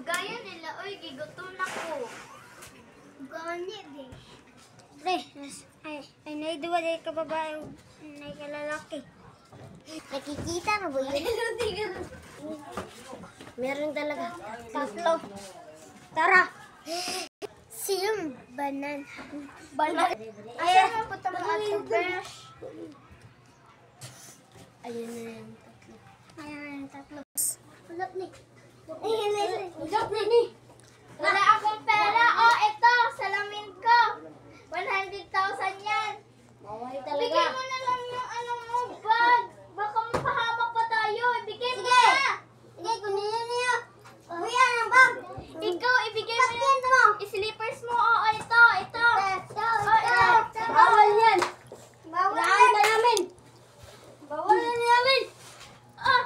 Gaya nila, oy, gigutom na ko. Gani, di. Pre, ay naiduwa dahil ka babae, ay ka lalaki. Nakikita na ba yun? Meron talaga. Tatlo. Tara. Siyong banan. Banan. Ayan ang puta mga ato, besh. Ayun na yung tatlo. Ayan ang tatlo. Ulap ni. Ulap ni. Wala akong pera. Oh, ito, salamin ko. 100,000 yan. Maway Bigay talaga. mo na lang yung ano mo, bag. Baka mapahamak pa tayo. Ibigay mo na. Sige, kunin niyo. Kuya, ang bag. Ikaw, ibigay mo yung slippers mo. Oo, ito. Bawal yan. Bawal Kailangan ka namin. Bawal na namin. Ah,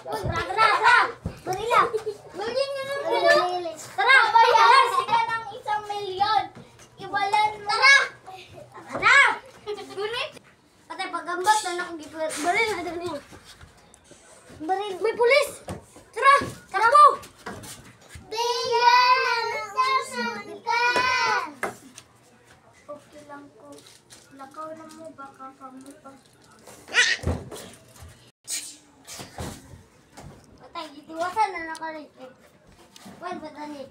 Tara. Barila. bigyan nyo ng Tara. babayaran sila ng 1,000,000. Iwalan mo. Tara. Gunit. Ate, pagambak na nakagipur. Baril na doon niya. Baril. May pulis. Tara. Tara mo. Bigyan ng sasalitan. Okay lang ko. Lakaw na mo, baka kami pa. Patay, itiwasan na nakalipit. Wan, patani.